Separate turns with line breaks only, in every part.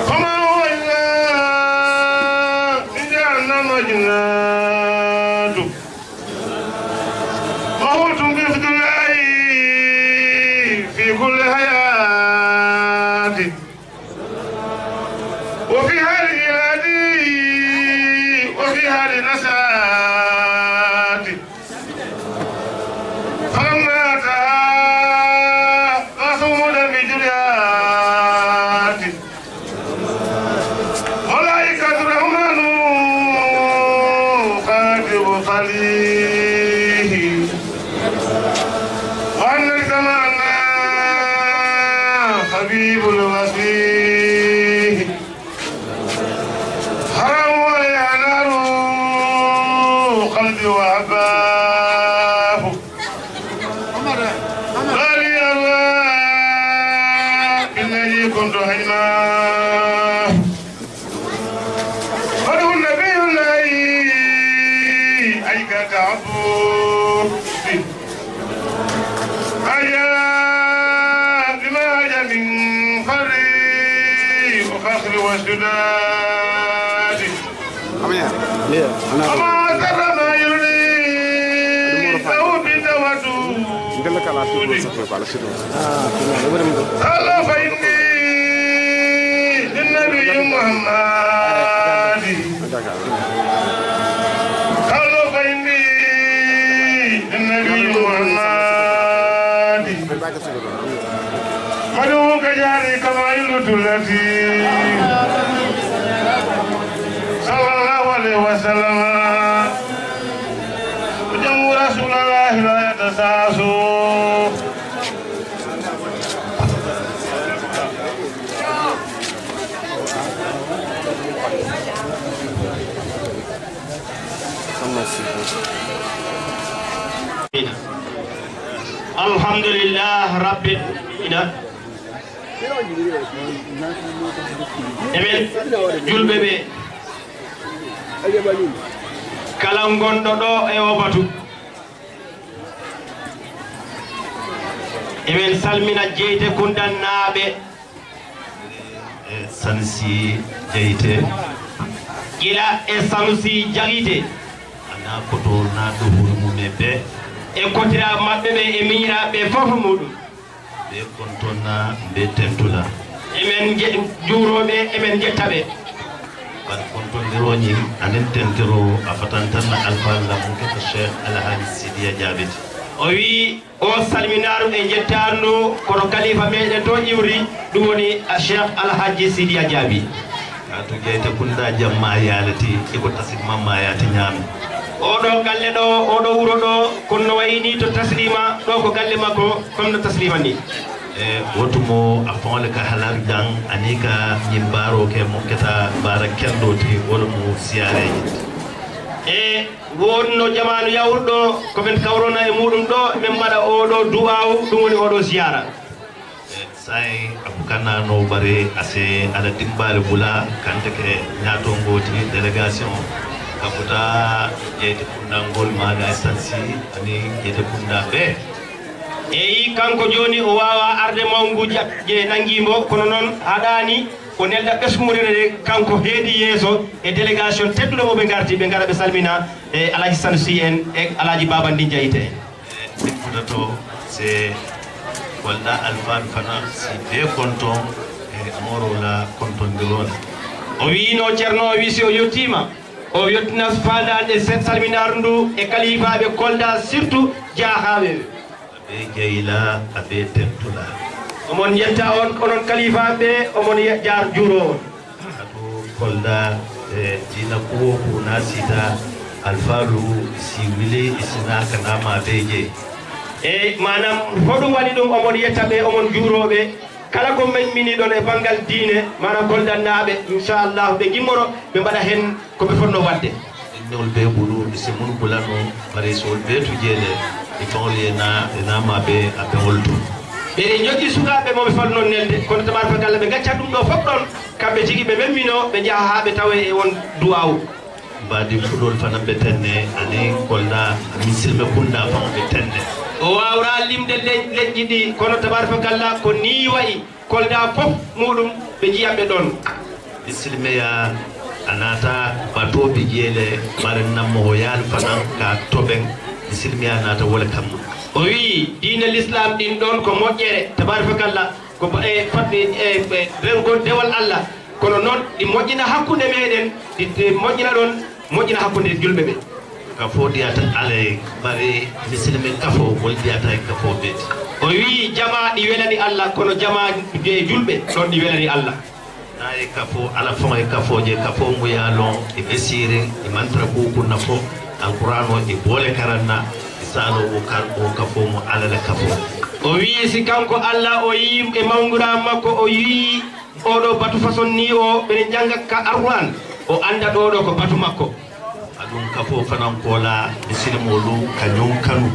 فما هو إلا جهنم جنات وهوتم بفد الله في كل حياة وفي هذه الهدي وفي هذه النسات فلما أتاها قاسوا بجريات ملائكة الرحمن خاتم خليه وأن اجتمعنا حبيب المسيح حرام عليها نار قلبي وعباه غالي الله إنني كنت حيناه وله النبي الله أي كتعبد أيا بما هجا من فري وفخر وسداد وما سر ما يريد له بالتودد ألا فإني للنبي محمد ألا فإني للنبي محمد مدعوك جاري كما يلد التي صلى الله عليه وسلم وجمع رسول الله لا يتساسوا
الحمد لله رب العالمين emen julɓe ɓe kala gonɗo ɗo e obatu emen salmina jeyte kundannaɓe
Sanusi Jeyte
ila e Sanusi Jagite
ana koto na ɗohuru mum ɓe
e kotira maɓɓe ɓe e miñiraɓe fof muɗum
ɓe kontonna ɓe tentula
emen juuroɓe emen jettaɓe
bat kontondiroñi anen tentiro a fatantanna alfalla mum keko Cheikh Alhaji Sidiya Diabete
o wi o salminaru e jettandu kono kalifa meɗen to ƴiwri ɗum woni a Cheikh Alhaji Sidiya Diaby
to Jeyte kunda jamma yalati eko tasidma ma yati ñaami
oɗo galle ɗo oɗo wuro ɗo kono no wayni to taslima ɗo ko galle makko comme no taslima ni
e wotumo a fonle ka halar jang ani ka ñimbaro ke mo keta bara kendo te wala mo siyareji
e wonno jamanu yawruɗo komin kawrona e muɗum ɗo min mbaɗa oɗo duwaw ɗum woni oɗo ziyara
say abukana no bare ase ala dimbale bula kante ke ñato ngoti délégation kafuta Jeyte kunda ngol maga estansi ani Jeyte kunda ɓe
eyi kanko joni o wawa arde mawgu je nanguimo kono noon haɗani ko nelda ɓesmurede kanko heedi yeeso e délégation tedduɗo mo ɓe garti ɓe gara ɓe salmina e Alaji Sanusi en e Alaji Babandi Jeyte
en to c'est walla alfan fana si be konton e morola konton dirone
o wino ceerno o wi si o yettima o yettina fandade salminaru ndu e kalifaɓe Kolda surtout jaahaɓe
be jeyla abe tentula
omon yetta on onon kalifaɓe omon jaar juuro on
ato Kolda e dina ko nasita alfalu si wile isina kanama beje
e manam hoɗum waɗi ɗum omon yettaɓe omon juuroɓe kala ko mini ɗon e banggal diine manam goldannaɓe inchallah ɓe gimmoro ɓe mbaɗa hen koɓe fonno wadde
innol be ɓuɗu si mun bulano bare sol be tujele e fawli na maɓe aɓe holto
ɓeɗe jogui sukaɓe moɓe falnon nelde kono tabarfa galla ɓe gaccat ɗum ɗo fof ɗon kamɓe tigui ɓe memmino ɓe jaaha ha ɓe tawe e won duwawu
mbadi fuɗol fana ɓe tenne ani Kolda misilɓe kunda fam ɓe tenne
o wawra limde leƴƴi ɗi kono tabarakallah ko ni wayi kolda fof muɗum ɓe jiyamɓe ɗon
misilmeya anata batoɓe jeele ɓare nammo o yaal fanan ka toɓen misilmeya nata wole kamma
o wi diina l'islam ɗin ɗon ko moƴƴere tabarakallah ko fatɓe rengol dewal Allah kono noon ɗi moƴƴina hakkude meɗen ɗi moƴƴina ɗon moƴƴina hakkude julɓe ɓe
kafo diyata alay ɓare misilme kafo wol diyata e kafo beeti
o wi jama ɗi welani Allah kono jama julɓe ɗon ɗi welani Allah
nayi kafo ala fon e kafoje kafo mo yaalon e ɓesire e mantra ɓuku nafo alquran o e boole karanna e salo o kafo mo alala kafo
o wi si kanko Allah o yi e mawgura makko o yi oɗo batu façon ni o ɓeɗe jangga ka arwan o anda ɗoɗo ko batu makko
aɗum kafo fanan kola misilmolu kañum kanu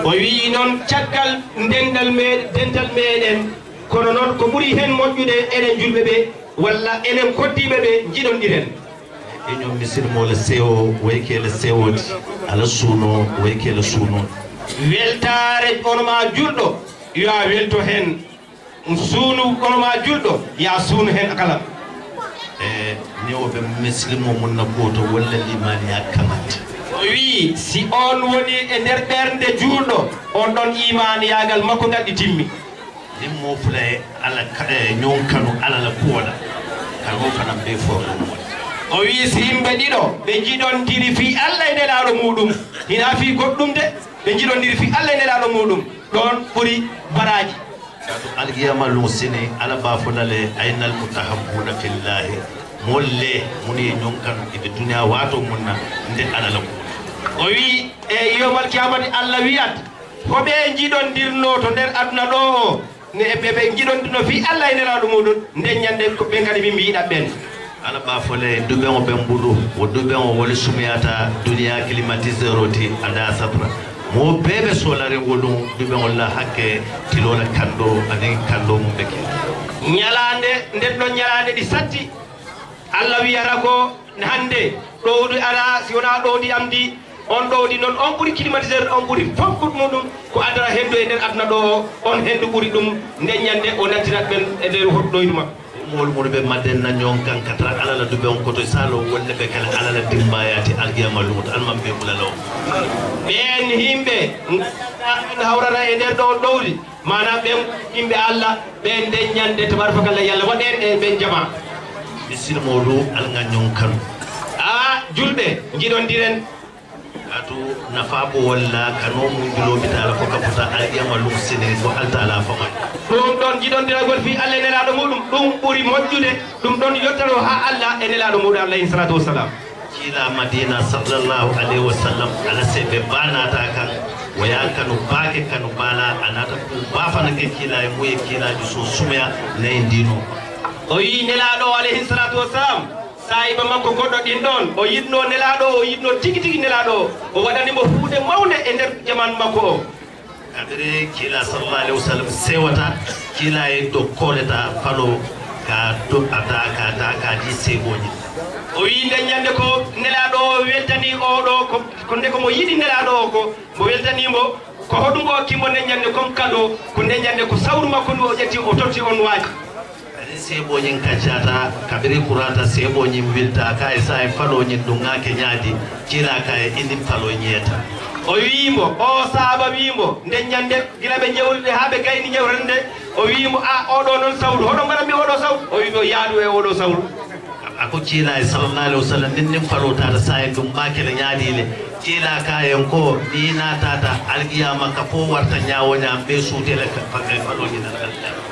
o wi noon caggal dental meɗen kono noon ko ɓuuri hen moƴƴude enen julɓe ɓe walla enen koddiɓe ɓe jiɗonɗiren
eñum misilmole sewo waykele sewode ala suuno waykele suuno
weltare onoma julɗo yo a welto hen suunu onoma julɗo ya suunu hen kala
e niwoɓe misilmo mum na goto walla limani ya kamata
o wi si on woni e nder ɓernde juulɗo on ɗon imani yagal makko gaddi timmi
ɗin mo fula e ala ñon kanu alala kuwoɗa kano fanan ɓe foɗum woni
o wi si yimɓe ɗiɗo ɓe jiɗondiri fi Allah e nelaɗo muɗum hina fi goɗɗum de ɓe jiɗondiri fi Allah e nelaɗo muɗum ɗon ɓuuri baraji
kato algiyama lum sini ala bafunale aynal mutahabbuna fillahi molle muni ñon kanu ede duniya wato munna nde alala kuwoɗa
o wi e yomal kiyamati Allah wiyat hoɓe jiɗondirno to nder aduna ɗo o ɓe jiɗondirno fi Allah e nelaɗo muɗum nden ñande ɓe kadi min mbiyiɗa ɓen
ala bafole duɓen o ɓen ɓuɗu o duɓen o woni sumiyata duniya climatiseur oti ada satra mo beɓe solarengol ɗum duɓen olla hakke tilola kanɗo anin kanɗo mum ɓe ke
ñalande nden ɗon ñalande ɗi satti Allah wiyata ko hande ɗowdi ala si wona ɗowdi amdi on ɗowdi noon on ɓuuri climatiseur on ɓuuri fofkude muɗum ko adara hendu e nder aduna ɗo o on hendu ɓuuri ɗum nden ñande o nattinat ɓen e nder hoɗɗoydu makko
mol muɗuɓe madden na ñon kan katra alala duɓe on koto salo wolle ɓe kala alala dimbayati algiyama lumuto alman ɓe ɓulala o
ɓen yimɓe en hawrata e nder ɗo ɗowdi manam ɓen yimɓe Allah ɓen nden ñande tabarakallah yallah waɗen e ɓen jama
misilmoɗo alga ñon kanu
a julɓe jiɗondiren
atu nafa bo walla kano mum julobitala ko kafuta algiyama lum sene ko altala famay
ɗum ɗon jiɗondiragol fi Allah e nelaɗo muɗum ɗum ɓuuri moƴƴude ɗum ɗon yottano ha Allah e nelaɗo muɗum alayhi salatu wassalam
kiila madina sallllahu alayhi wa sallam ala seɓe banata kan waya kanu baake kanu bala anata ko bafanake kiila e muye kiilaji so sumaya nayi ndino
o yi nelaɗo alayhi salatu wassalam sahiba makko goɗɗo ɗin ɗon o yiɗno nelaɗo o yiɗno tigi tigi nelaɗo o waɗanimo huude mawde e nder jamanu makko o
kaɓire kiila sallallahu alayhi wa sallam sewata kiila e dow koleta falo ka doɓata ka dakaji segoji
o wi nde ñande ko nelaɗo o weltani oɗo ko nde komo yiɗi nelaɗo o ko mo weltanimo ko hoɗum o kimmo nde ñande comme cadeau ko nde ñande ko sawru makko ndu o ƴetti o totti on waaji
kadi seɓoñin kaccata kaɓiri kurata seɓoñin wilta ka e sa e faloñin ɗum ngake ñaadi kiila ka e inin falo ñeeta
o wimo o saaba wimo nde ñande gila ɓe jewrude ha ɓe gayni jewrande nde o wimo a oɗo noon sawru hoɗo mbaɗanmi oɗo sawru o wimo yaadu e oɗo sawru
ako kiila e sallallahu alayhi wa sallam nin falotata sa en ɗum ɓakele ñaadile kiila ka en ko ni natata alqiyama ka fo warta ñawoñam ɓe suutele faloñinal alqiyama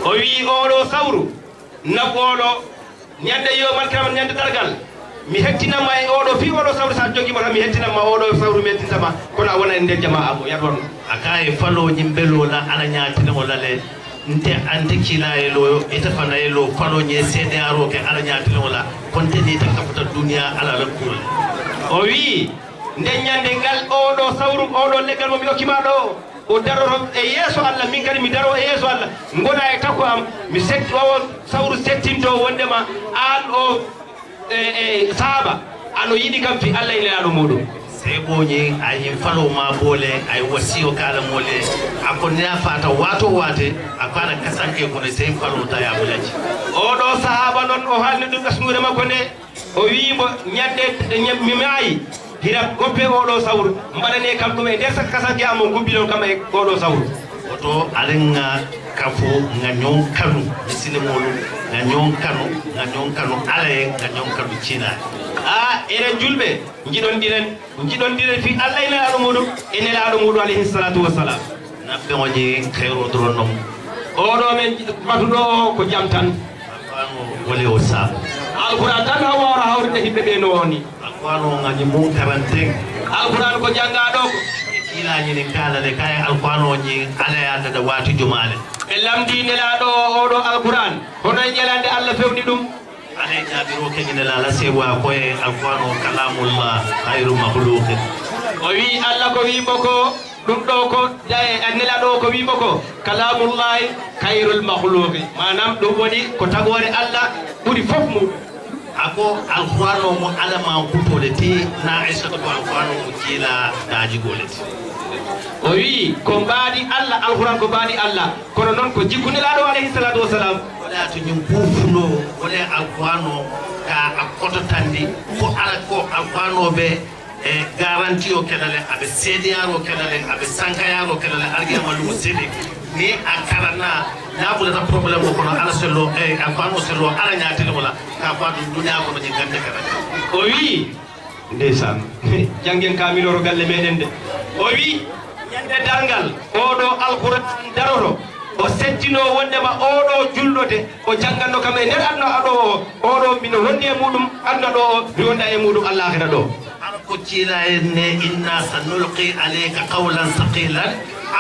o wi oɗo sawru naɓoɗo ñande yomal kirama ñande dargal mi hettinama e oɗo fi oɗo sawru sa joguimo tan mi hettinama oɗo sawru mi hettintama kono a wona e nder jama amo yadon
aka e faloñin belola ala ñatinemo lale nte ante kiila e lo ita fana e lo faloñe CDR ke ala ñatinemo la konteni ta kafuta duniya ala la kuule
o wi nde ñande ngal oɗo sawru oɗo leggal mo mi hokkima ɗo o daroro e yeeso Allah min kadi mi daro e yeeso Allah gona e takko am mi setti o sawru settinto wondema an o sahaba ano yiɗi kam fi Allah e nelaɗo muɗum
sai bonye ay falo ma bole ay wasiyo kala mole akon ya fata wato wate akwana kasanke ko ne sai falo ta ya bulaji
o do sahaba non o halni dum asnude makko ne o wiimo nyande mi maayi hira goppe o do sawru mbaɗane kam ɗum e nder sak kasanke amon gubbiɗon kam e o do sawru
oto alenga kafo nganyon kanu misilimolu nganyon kanu alaye nganyon kanu china
enen julɓe jiɗon diren fi Allah ina aɗo muɗum ene laaɗo muɗum alayhi salatu wassalam
nabbe oji khairu dronom
oɗo men batuɗo o ko jam tan
alquran wole o sa
alquran tan haw wawra hawride himɓe ɓe no woni
alquran ngani mum karanteng
alquran ko janggaɗo ko
kilañi ni kalale kay alquran oji alaya da wati jumale
ɓe lamdi nelaɗo oɗo alquran hono ñalande Allah fewni ɗum
ale jabiro keñine la sewa koye alquran o kalamullah khairu makhluqin
o wi Allah ko wimo ko ɗum ɗo ko nelaɗo ko wimo ko kalamullahi khairul makhluqi manam ɗum woni ko tagore Allah ɓuuri fof mum
ako alquran o mo alama kutole ti na aisha ko alquran o jila daji goleti
o wi ko mbaɗi Allah alquran ko mbaɗi Allah kono noon ko jikku nelaɗo alayhi salatu wassalam
wala to ñum bufuno wala alquran o ka akoto tandi ko ala ko alquran o be e garanti o kedale abe cdr o kedale abe sankayaro kedale algema lu sedi ni akarana na bulata problème ko no ala sello e alquran o sello ala nyaati wala ka fa dunya ko ni gande kada
o wi ndeysaan jangen kamiloro galle meɗen de o wi ñande dargal oɗo alquran daroto o settino wondema oɗo julɗode o jangganno kam e nder adna aɗo oɗo mino wondi e muɗum adna ɗo mi wonda e muɗum allahira ɗo
ko cila ne inna sanulqi alayka qawlan saqilan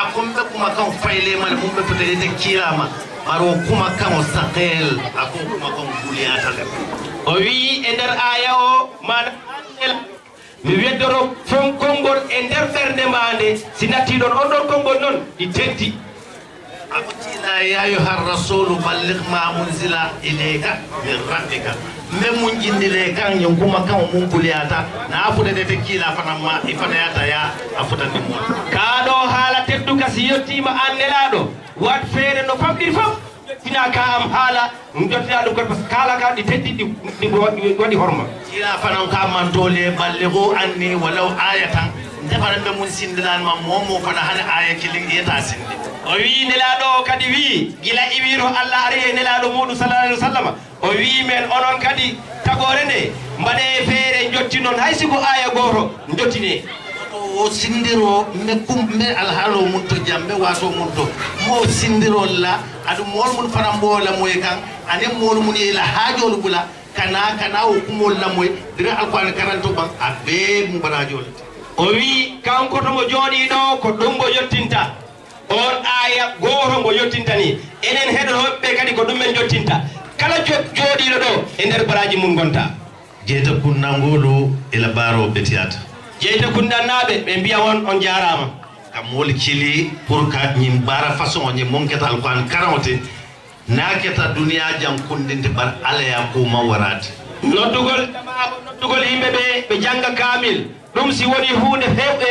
akum be kuma kan fayle man mum be fete kilama baro kuma kan saqil akum kuma kan guliyata
o wi e nder aya o man mi weddoro fon kongol e nder bernde mande si natti ɗon on ɗon kongol noon ɗi teddi
أقتنا يا أيها الرسول بلغ ما أنزل إليك من ربك من جند لك يوم كم من بلياتا نافذ تفكيلا فنما إفنياتا يا أفضل نمو
كادو حالة تبدو كسيوتي ما أنلادو وات فير نو فابدي فاب tina ka am hala ndotina dum ko kala ka di teddi di wadi horma
ila fanan ka man dole ballighu anni walau ayatan defana be mun sindilan ma momo fana hana aya kilin yeta sindi
o wi nelaɗo kadi wi gila iwiro Allah ari e nelaɗo muɗum sallallahu alaihi wasallam o wi men onon kadi tagore nde mbaɗe feere jotti noon hay siko aya goto jottine
o sindiro me kumbe alhalo mun to jambe wato mun to mo sindiro la adu mol mun farambo la moy kan ane mol mun ila hajol bula kana o kumol la moy dire alquran karanto ban abe mu barajol
o wi kanko to mo jodi do ko dum bo yottinta on aya goto mo yottinta ni enen hedo hobbe kadi ko dum men jottinta kala jodi do e nder baraji mun gonta
jeta kunnangolo ila baro betiata
jeyta kundannaɓe ɓe mbiya on jarama
kam woli cili pour ka ñim bara façon ñi monketa alquran karawte naketa duniya jam kundinde bar alaya kuma warade
noddugol yimɓe ɓe jangga kamil ɗum si woni hunde fewɓe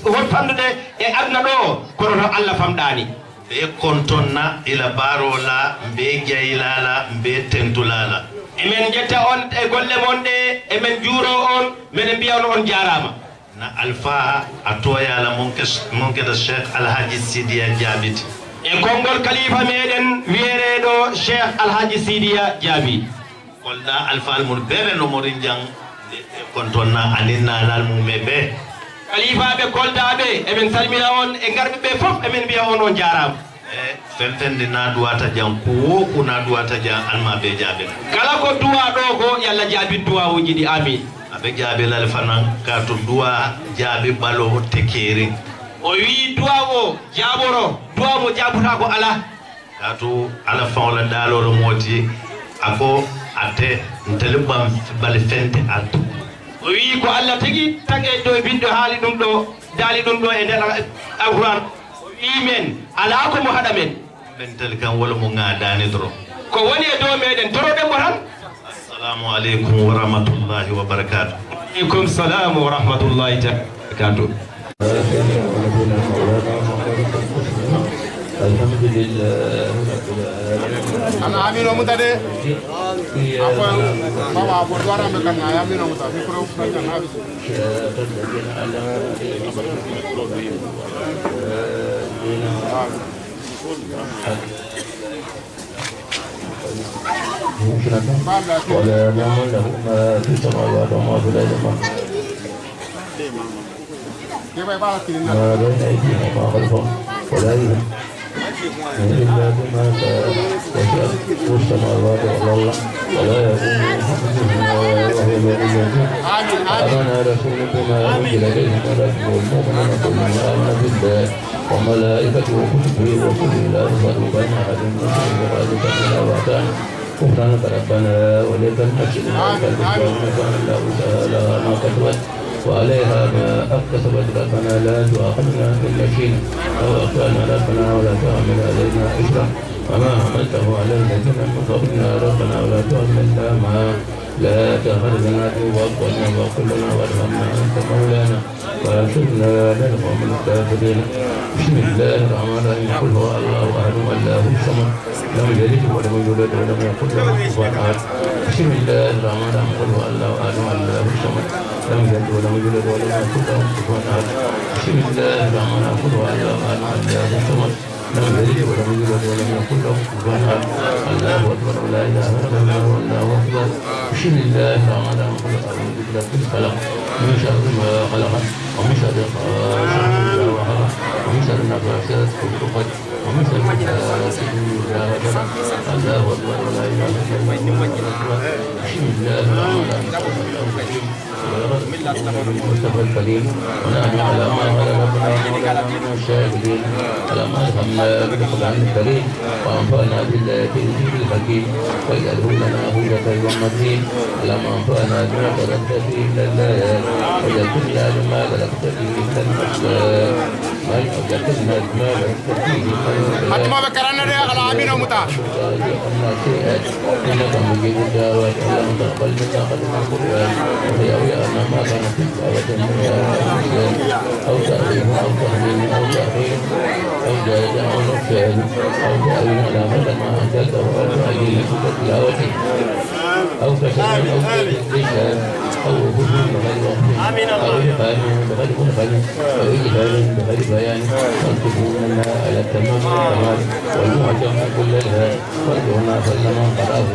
hotfandude e aduna ɗo kono to Allah famɗani
ɓe kontonna ila barola mbe jaylala mbe tentulala
emen jetta on e golle mon ɗe emen juuro on mbeɗe mbiya on jarama
na alpha atoyala monketa cheikh alhaji sidia jabiti
e kongol khalifa meɗen wiyereɗo cheikh alhaji sidia jaabi
kolɗa alpha almul bebe no morin jang kontonna aninalal mume ɓe
khalifaɓe koldaɓe emen salmina on e garɓe ɓe foof emen mbiya on jarama
fentende na duwata jang ko woku na duwata jang alma be jaabe
kala ko duwa ɗo ko yalla jaabi duwa uji ɗi amin
aɓe jaabe lal fanan ka to duwa jaabi ɓalo tekeri
o wi duwa o jaaboro duwa mo jaabota ko ala
ka to ala fawla daloro moti ako ate ntele bam bal fente addu
o wi ko Allah tagi tage do bindo haali ɗum ɗo daali ɗum ɗo e nder alquran men ala ko mo hada men
bentel kan wala mo ngadani dro
ko woni e do meden toro de mo tan
assalamu alaikum wa rahmatullahi wa barakatuh
عليكم السلام ورحمة الله وبركاته.
الحمد لله رب العالمين.
أنا أمين ومتدي. أقول بابا أقول دارا مكان يا أمين ومتدي. كروف نجنا نابس. ولا نعمل له ما في السماوات وما في الأرض. ما بين أيديهم وما خلفهم ولا يهم إلا بما شاء وسع السماوات والأرض ولا يؤوده حفظهما وهو العلي العظيم. آمن رسول بما أنزل إليه من ربه والمؤمنون كلهم آمن بالله وملائكته وكتبه ورسله لا نفرق بين أحد من رسله وذلك إلا وحده غفرانك ربنا ولك المسجد كان الله تعالى ما كتبت وعليها ما اكتسبت ربنا لا تؤاخذنا كل شيء او اخطانا ربنا ولا تحمل علينا اثرا وما حملته على الذين من قبلنا ربنا ولا تحملنا ما لا تحرمنا وقنا واغفر لنا وارحمنا انت مولانا وانصرنا على القوم الكافرين. بسم الله الرحمن الرحيم. قل هو الله احد الله الصمد لم يلد ولم يولد ولم يكن له كفوا احد. بسم الله الرحمن الرحيم. قل هو الله احد الله الصمد لم يلد ولم يولد ولم يكن له كفوا احد. بسم الله الرحمن الرحيم. قل هو الله احد الله الصمد لم يلد ولم يولد ولم يكن له كفوا احد. الله اكبر لا اله الا الله والله اكبر. بسم الله الرحمن الرحيم. قل اعوذ برب الفلق من شر ما خلق ومن شر غاسق اذا وقب ومن شر النفاثات في العقد ومن شر حاسد اذا حسد. الله اكبر لا اله الا الله والله اكبر. بسم الله الرحمن الرحيم. المصطفى الكريم ونحن على ما قال ربنا مولانا من الشاهدين على ما الهمنا بالقران الكريم وانفعنا بالايات الحكيم واجعله لنا هدى يوم الدين على ما انفعنا بما قدمت فيه من الايات وجعلتنا لما بلغت فيه من المسلمين وجعلتنا لما بلغت فيه من حتى ما ذكرنا ده على عمين ومتع.
انك مجيب الدعوات اللهم تقبل منا قدم القران ويا أن ما كان في دعوة أو تأويل أو تأويل أو تأويل أو جاء أو نفسه أو تأويل على مدى ما أنزلته أو تأويل تلاوته أو كسر أو تأويل أو وجود بغير وقت أو إقام بغير منفذ أو إجهال بغير بيان فانتبهوا منا على التمام والكمال والمعجم كل الهام وارجعنا فلما قرأه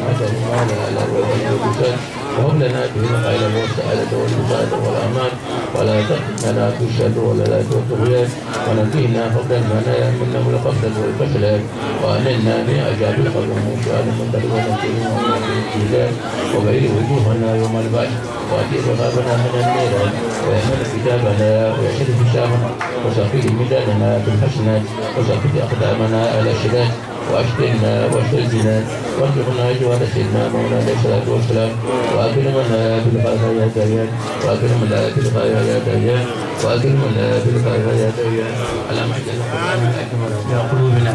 متى ما لا على الوجه وهب لنا به الخير والسعادة والمساعدة والأمان ولا تحرمنا في الشر ولا لا الطغيان ونجينا فضل المنايا منا والقفل والكسلان وأنلنا من عجاب القبر من شأن المنبر ونجينا ومن الجزال وغير وجوهنا يوم البعث وأجيب رغابنا من النيران ويحمل كتابنا ويشد حسابنا وسقيه مدادنا بالحسنات وسقيه أقدامنا على الشداد وأشكرنا واشكر الجنان وارزقنا جوار سيدنا مولانا عليه الصلاة والسلام وأكرمنا بالخير يا ديان وأكرمنا بالخير يا ديان وأكرمنا بالخير يا ديان اللهم اجعل القرآن الأكمل في قلوبنا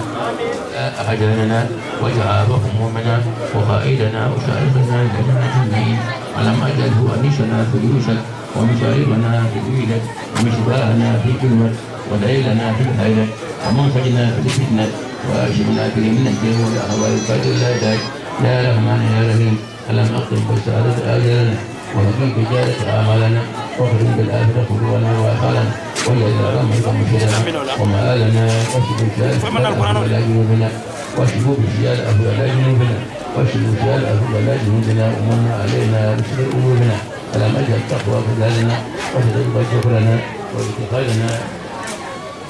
أحجاننا وجعاب همومنا وقائدنا وشاركنا لجنة النعيم اللهم اجعله أنيسنا في اليوسف ومشاربنا في الويلة ومشباهنا في كلمة ودليلنا في الهيلة ومنفجنا في الفتنة وأشرنا في من الجن والأهواء القادر لا داعي يا رحمن يا رحيم اللهم اختم بسعادة آجالنا وفي تجارة أعمالنا واخرج بالآخرة قلوبنا وأخالنا وإلى رحمك مرشدنا ومآلنا واشف شال ولا جنوبنا واشف بشيال ولا جنوبنا واشف شال ولا جنوبنا ومن علينا بشر أمورنا اللهم اجعل التقوى في بلادنا واشرك شكرنا واتخاذنا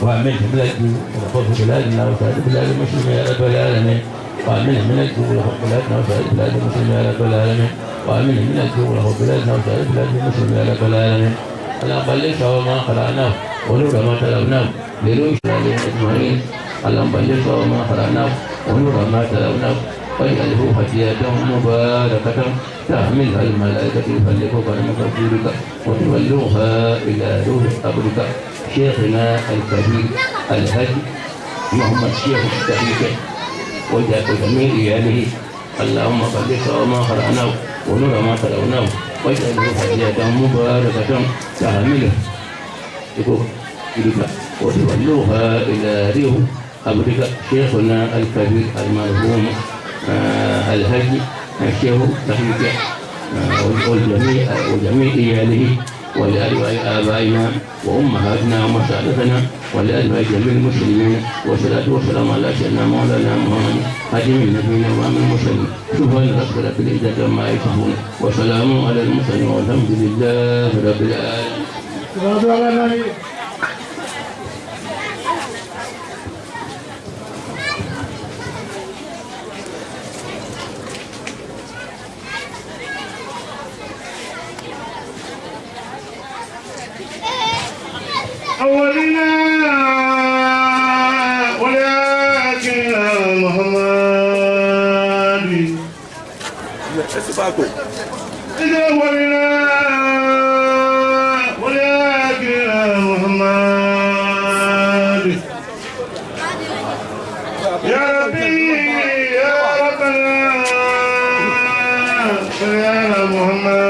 وأعمل بلاد وفضل بلادنا وسائر بلاد المسلمين يا رب العالمين وأعمل من الجو وفضل بلادنا وسائر بلاد المسلمين يا رب العالمين وأعمل من الجو وفضل بلادنا وسائر بلاد المسلمين يا رب العالمين اللهم بلغ سوى ما قرأناه ونور ما تلوناه لروح العالمين أجمعين اللهم بلغ سوى ما قرأناه ونور ما تلوناه واجعله هدية مباركة تحملها الملائكة يبلغك عن تفسيرك وتبلغها إلى روح قبرك شيخنا الكبير الهدي محمد شيخ الشهيد وجاء جميع عياله اللهم بلغ ما قرأناه ونور ما تلوناه
واجعله هدية مباركة تعمله وتولوها إلى ريح أمريكا شيخنا الكبير المرحوم الهدي الشيخ تحية وجميع إياله ولأرواح آبائنا وأمهاتنا ومساعدتنا ولأرواح جميع المسلمين والصلاة والسلام على سيدنا مولانا محمد خاتم النبيين وإمام المرسلين سبحان ربك رب العزة عما يصفون وسلام على المرسلين والحمد لله رب العالمين.
أولنا ولكن محمد إذا أولنا ولكن محمد يا ربي يا ربنا يا محمد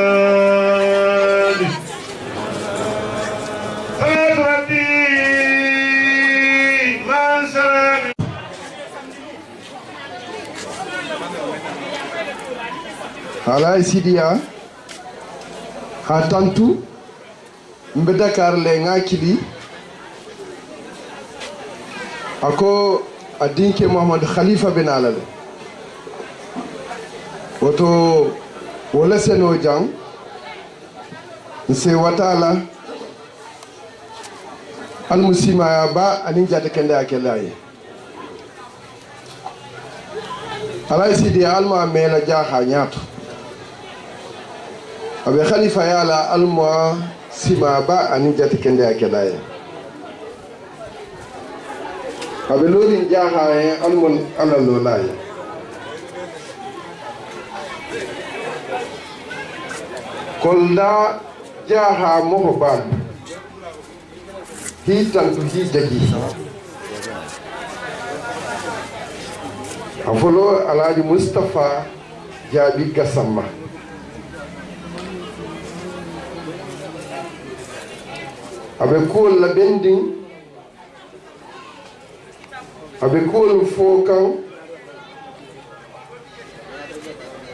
Alay Sidiya ha tantu mbe Dakar le ngakili ako adinke Muhammad Khalifa bin Alale woto wala seno jang nse watala al musima ba anin jata kende akelaye Alay Sidiya alma mela jaha nyaato abe khalifa yala alma sima ba ani jati kende akelaye abe lorin jaha e almon ala lolaye kolda jaha mohban hitan tu hijagi afolo alaji Mustafa Jabi Gassama abe kuwol la bending abe kuwol fo kan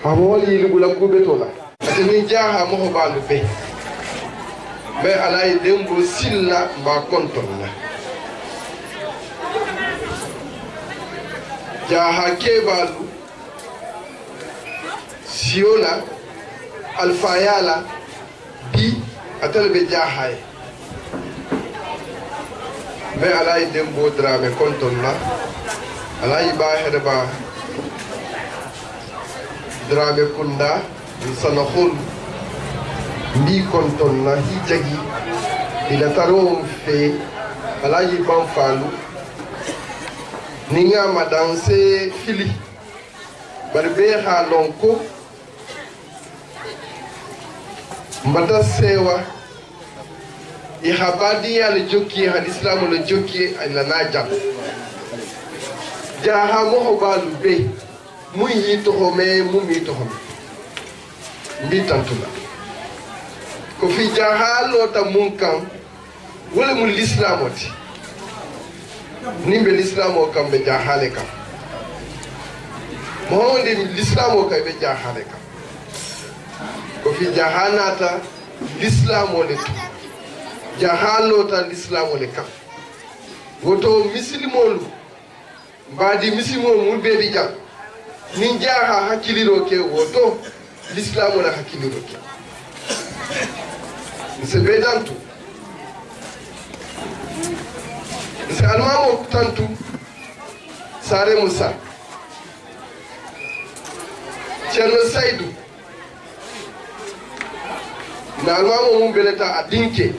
hamol yilgula kubetola ate min jaha moho balu be alay dembo silla mba kontonna jaha kebalu siola alfayala bi atalbe jahaye alay dembo drame kontonna alay ba hedaba drame kunda sana khul mbi kontonna hijagi ila tarom fe alay ban falu ninga madanse fili barbe ha lonko mbata sewa ihabadi al jokki hal islam al jokki ala najam jaha mo balu be muy yito home mumi to home mbitantula ko fi jaha lota munkan wala mu lislamoti nimbe lislamo kambe jahale kam mo ndi lislamo kay be jahale kam ko fi jahanata lislamo le tu jahalo ta lislamo le kam woto muslimolu mbadi muslimo mul be jam ni jaha hakiliro ke woto lislamo la hakiliro ke se bedantu se almamo tantu sare musa Cerno Saidu na almamo mum beleta adinke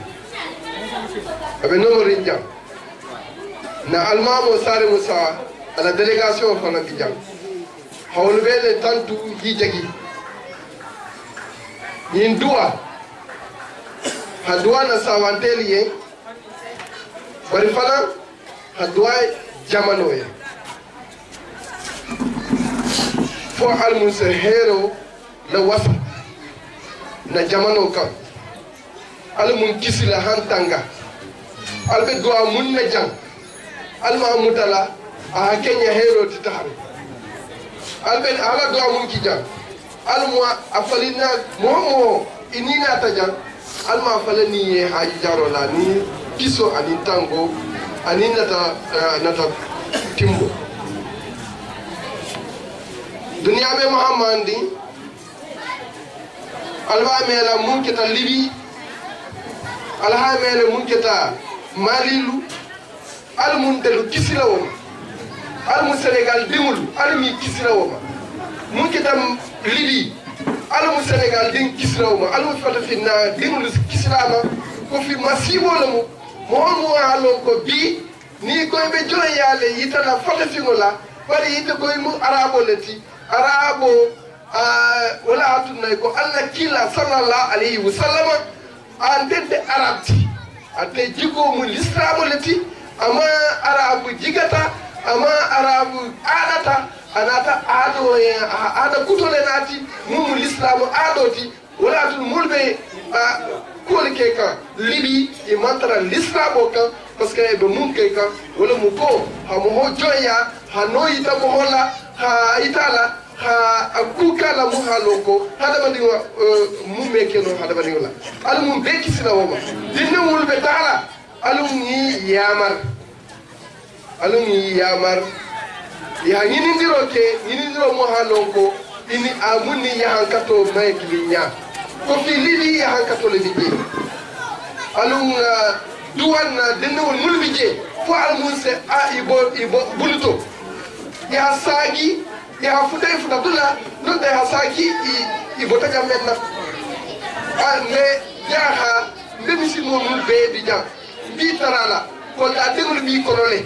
abe no rinjam na almamo sare musa ala délégation fana bijam hawlu bele tantu hijagi yin duwa hadwa na sawanteli ye bari fana hadwa jamano ye fo al musa hero la wasa na jamano kan ala mun kisila hantanga albe duwa mun na jang alma mutala a kenya hero ti tahar albe ala duwa mun ki jang alma afalina momo inina ta jang alma falani ye haji jarola ni kiso ani tango ani nata timbo dunia be muhammadi alba mela mun kita libi alha mela mun kita malilu almun delu kisila woma almun senegal dimul almi kisila woma mun kita libi almun senegal din kisila woma almun fata finna dimul kisilama ko fi masibo lamu mo halon ko bi ni ko be joyale yitana fata fingola bari yite ko mu arabo leti arabo wala atunay ko alla kila sallallahu alayhi wa sallam andende arabti ate jigo mu lislamu leti ama arabu jigata ama arabu adata anata ado ada kutole nati mu lislamu adoti wala atun mulbe ko ke kan libi e mantara lislamu kan parce que be mun ke kan wala mu ko ha mo joya ha no ita mo hola ha itala ha akuka la mu haloko hada bandiwa mu meke no hada bandiwa al mu beki sila woma dinne mul be taala alum ni yamar ya nyini ndiro mu haloko ini amuni ya hankato maiklinya ko fi lili ya hankato le bije alum duwan dinne mul bije fo al mun se a ibo buluto ya sagi ya futai futatula non da hasaki ibota jamena ne jaha ndemisi mo mul be di jam bi tarala ko da degul bi kolole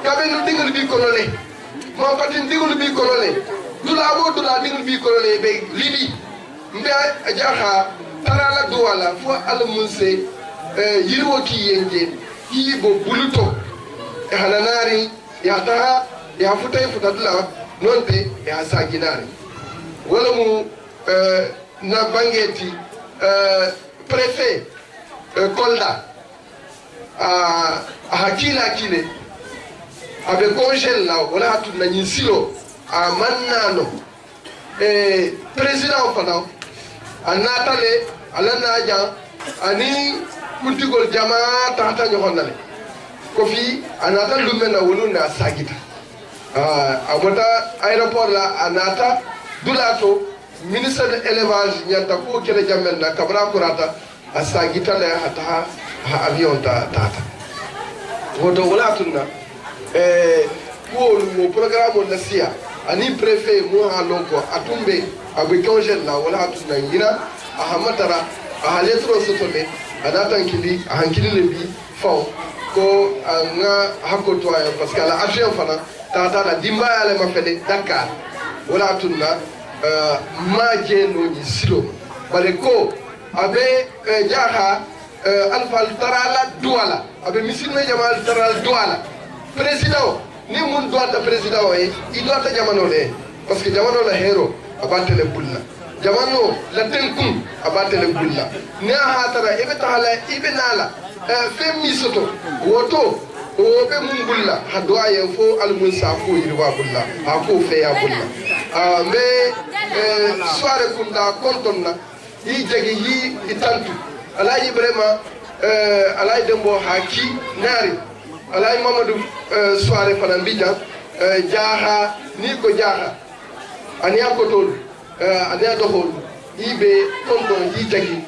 kabe no degul bi kolole mo patin degul bi kolole dula degul bi kolole be libi mbe jaha tarala duwala fo al munse yirwo ki yenge ki bo buluto e halanari ya taha ya futai futatula non te e ha saginare wala mu na bangeti préfet Kolda a hakila kile abe congel la wala hatu na nyinsilo a mannano président fana anatale alana aja ani kuntigol jamaa tata nyohonale ko fi anata lumena woluna sagita amota aéroport la anata dulato ministre de élevage nyanta ko kele jamel na kabra kurata asagita le hata ha avion tata wodo wala tunna ko mo programme na sia ani préfet mo halonko atumbe abe congel la wala tunna ngira ahamatara ahaletro sotole anata nkili ahankili le bi fo ko nga hakoto ay parce que la avion fana tata la dimba ale mafele Dakar wala tunna ma jeno ni silo bare ko abe jaha alfal tarala douala abe misilme jamal tarala douala président ni mun doit président e il doit jamano le parce que jamano la hero abatele bulla jamano la tenkum abatele bulla ne hatara ibe tahala ibe nala femmi soto woto o be mun bulla hado ayen fo almun sa ko yirwa bulla ha ko fe ya bulla me soare kunda kontonna yi jegi yi itantu alaji vraiment alaji dembo haki nari alaji mamadou soare fana mbija jaha ni ko jaha ani akotol ani adohol ibe konton yi jegi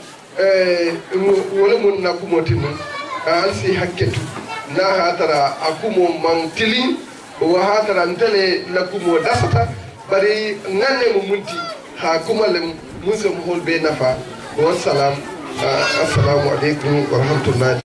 wala mun na kumotinu alsi hakketu na hatara akumo mantilin wa hatara ntele na kumo dasata bari nanne mu munti ha kuma lem musum holbe nafa wa salam assalamu alaikum wa rahmatullahi